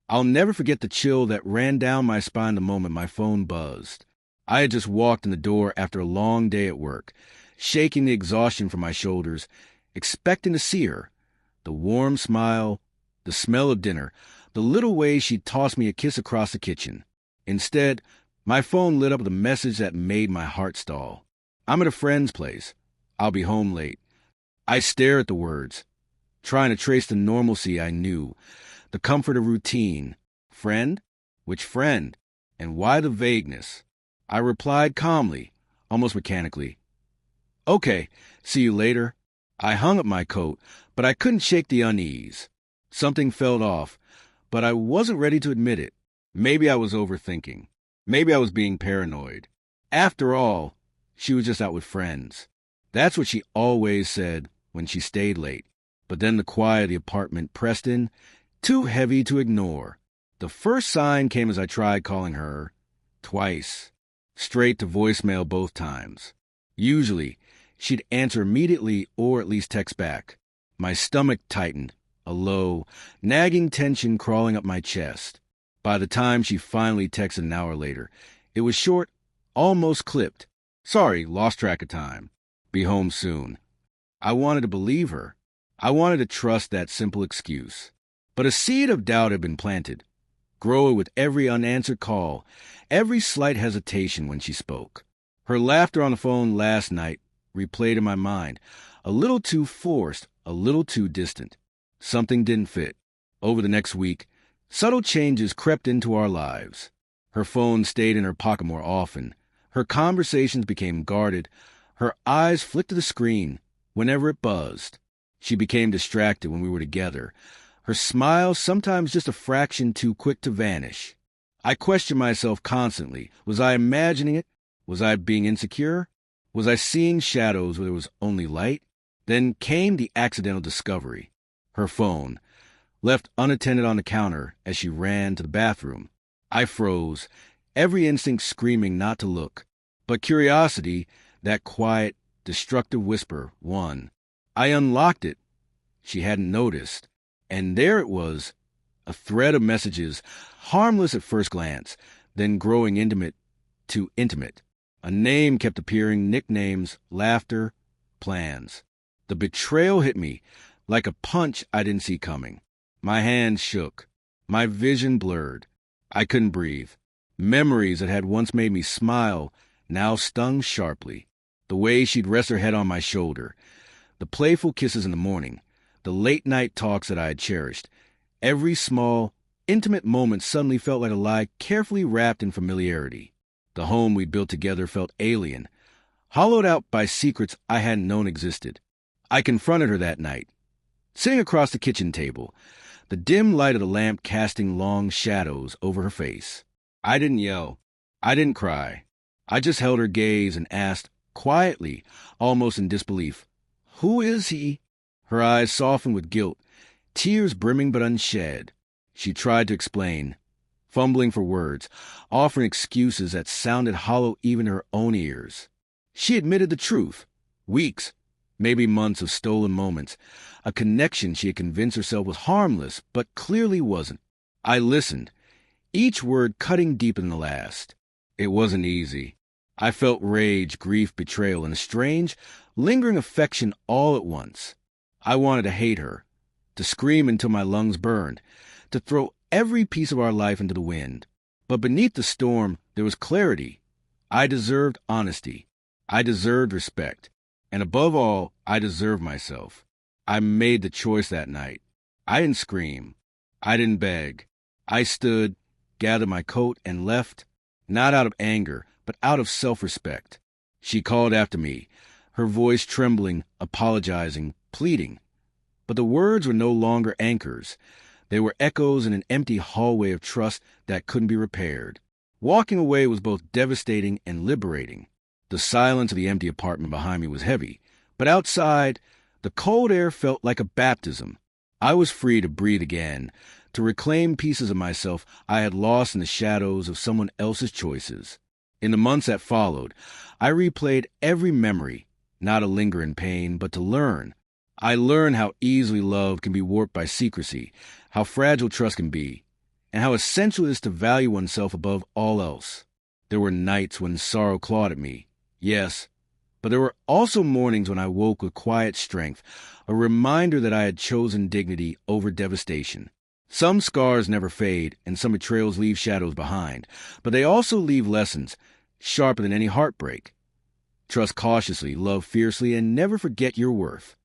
I'll never forget the chill that ran down my spine the moment my phone buzzed. I had just walked in the door after a long day at work, shaking the exhaustion from my shoulders, expecting to see her. The warm smile, the smell of dinner, the little way she'd tossed me a kiss across the kitchen. Instead, my phone lit up with a message that made my heart stall. I'm at a friend's place. I'll be home late. I stare at the words, trying to trace the normalcy I knew, the comfort of routine. Friend? Which friend? And why the vagueness? I replied calmly, almost mechanically. Okay, see you later. I hung up my coat, but I couldn't shake the unease. Something felt off, but I wasn't ready to admit it. Maybe I was overthinking. Maybe I was being paranoid. After all, she was just out with friends. That's what she always said when she stayed late. But then the quiet of the apartment pressed in, too heavy to ignore. The first sign came as I tried calling her twice, straight to voicemail both times. Usually, she'd answer immediately or at least text back. My stomach tightened, a low, nagging tension crawling up my chest. By the time she finally texted an hour later, it was short, almost clipped. Sorry, lost track of time. Be home soon. I wanted to believe her. I wanted to trust that simple excuse. But a seed of doubt had been planted, growing with every unanswered call, every slight hesitation when she spoke. Her laughter on the phone last night replayed in my mind, a little too forced, a little too distant. Something didn't fit. Over the next week, subtle changes crept into our lives. Her phone stayed in her pocket more often. Her conversations became guarded. Her eyes flicked to the screen whenever it buzzed. She became distracted when we were together. Her smile sometimes just a fraction too quick to vanish. I questioned myself constantly. Was I imagining it? Was I being insecure? Was I seeing shadows where there was only light? Then came the accidental discovery. Her phone, left unattended on the counter as she ran to the bathroom. I froze, every instinct screaming not to look. But curiosity, that quiet, destructive whisper, won. I unlocked it. She hadn't noticed. And there it was, a thread of messages, harmless at first glance, then growing intimate to intimate. A name kept appearing, nicknames, laughter, plans. The betrayal hit me like a punch I didn't see coming. My hands shook. My vision blurred. I couldn't breathe. Memories that had once made me smile now stung sharply. The way she'd rest her head on my shoulder. The playful kisses in the morning. The late-night talks that I had cherished. Every small, intimate moment suddenly felt like a lie carefully wrapped in familiarity. The home we'd built together felt alien, hollowed out by secrets I hadn't known existed. I confronted her that night, sitting across the kitchen table, the dim light of the lamp casting long shadows over her face. I didn't yell. I didn't cry. I just held her gaze and asked, quietly, almost in disbelief, "Who is he?" Her eyes softened with guilt, tears brimming but unshed. She tried to explain, fumbling for words, offering excuses that sounded hollow even to her own ears. She admitted the truth. Weeks, maybe months of stolen moments, a connection she had convinced herself was harmless, but clearly wasn't. I listened, each word cutting deeper than the last. It wasn't easy. I felt rage, grief, betrayal, and a strange, lingering affection all at once. I wanted to hate her, to scream until my lungs burned, to throw every piece of our life into the wind. But beneath the storm, there was clarity. I deserved honesty. I deserved respect. And above all, I deserved myself. I made the choice that night. I didn't scream. I didn't beg. I stood, gathered my coat, and left, not out of anger, but out of self-respect. She called after me, her voice trembling, apologizing, pleading. But the words were no longer anchors. They were echoes in an empty hallway of trust that couldn't be repaired. Walking away was both devastating and liberating. The silence of the empty apartment behind me was heavy, but outside, the cold air felt like a baptism. I was free to breathe again, to reclaim pieces of myself I had lost in the shadows of someone else's choices. In the months that followed, I replayed every memory, not to linger in pain, but to learn. I learned how easily love can be warped by secrecy, how fragile trust can be. and how essential it is to value oneself above all else. There were nights when sorrow clawed at me, yes, but there were also mornings when I woke with quiet strength, a reminder that I had chosen dignity over devastation. Some scars never fade, and some betrayals leave shadows behind, but they also leave lessons, sharper than any heartbreak. Trust cautiously, love fiercely, and never forget your worth.